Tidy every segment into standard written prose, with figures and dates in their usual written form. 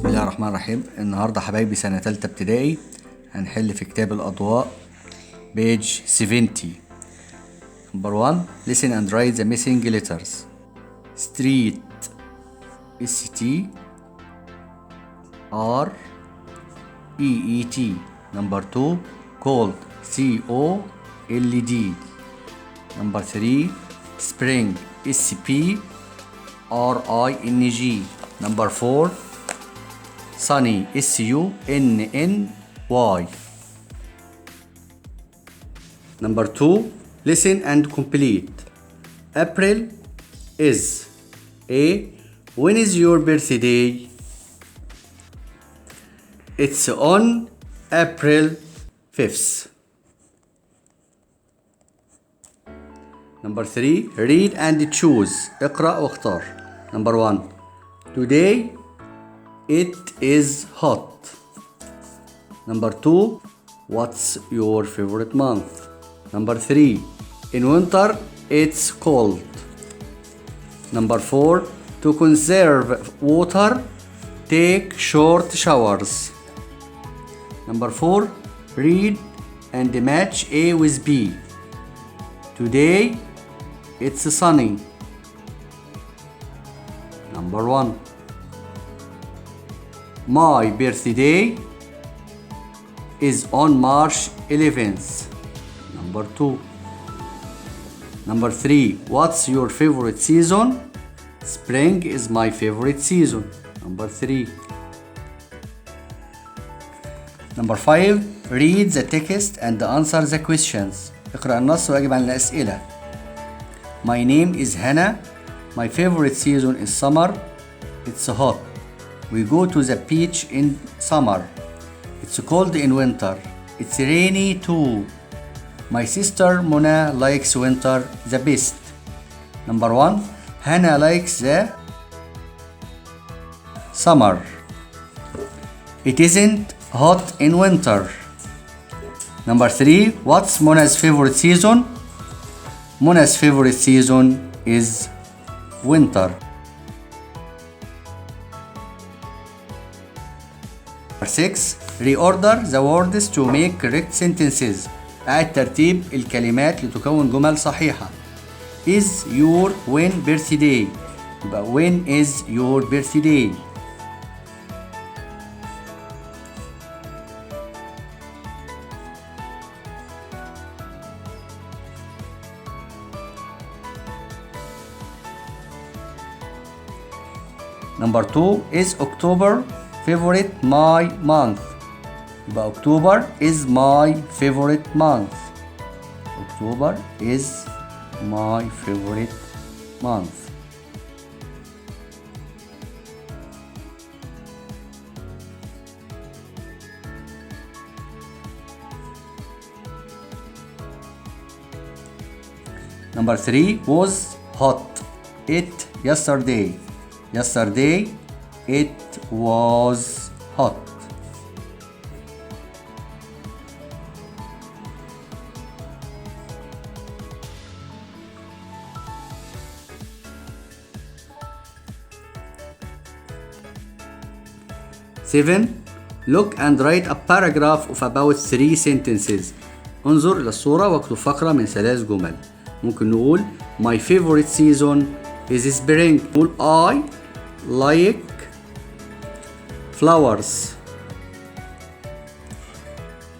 بسم الله الرحمن الرحيم. النهاردة حبايبي سنة تالتة ابتدائي هنحل في كتاب الأضواء page 70. Number 1. Listen and write the missing letters. Street ST R EET. Number 2. Cold COLD. Number 3. Spring SPRING. Number 4. Sunny SUNNY. Number 2. Listen and complete. April is A. When is your birthday? It's on April 5th. Number 3. Read and choose. اقرأ واختار. Number 1. Today it is hot. Number 2. What's your favorite month? Number 3. In winter it's cold. Number 4. To conserve water, take short showers. Number 4. Read and match A with B. Today it's sunny. Number 1. My birthday is on March 11th. Number 2. Number 3. What's your favorite season? Spring is my favorite season. Number 3. Number 5. Read the text and answer the questions. اقرأ النص واجب عن الأسئلة. My name is Hannah. My favorite season is summer. It's hot. We go to the beach in summer. It's cold in winter. It's rainy too. My sister Mona likes winter the best. Number 1. Hannah likes the summer. It isn't hot in winter. Number 3. What's Mona's favorite season? Mona's favorite season is winter. Number 6. Reorder the words to make correct sentences. أعد ترتيب الكلمات لتكون جمل صحيحة. Is your when birthday. يبقى when is your birthday. Number 2. Is October favorite my month. يبقى October is my favorite month. October is my favorite month. Number 3. Was hot. It yesterday. Yesterday it was hot. Seven. Look and write a paragraph of about 3 sentences. انظر إلى الصورة واكتب فقرة من 3 جمل. ممكن نقول My favorite season is spring. نقول I like flowers.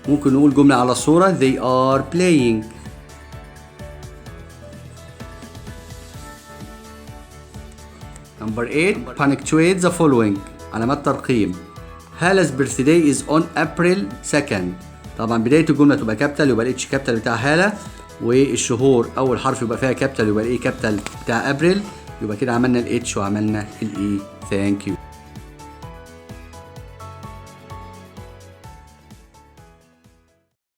ممكن نقول جملة على الصورة They are playing. Number 8. Punctuate the following. علامات ترقيم. Hala's birthday is on April 2nd. طبعا بداية الجملة تبقى كابيتال يبقى الاتش كابيتال بتاع هالة، والشهور أول حرف يبقى فيها كابيتال يبقى الاي كابيتال بتاع أبريل. يبقى كده عملنا الاتش وعملنا الاي. ثانك يو.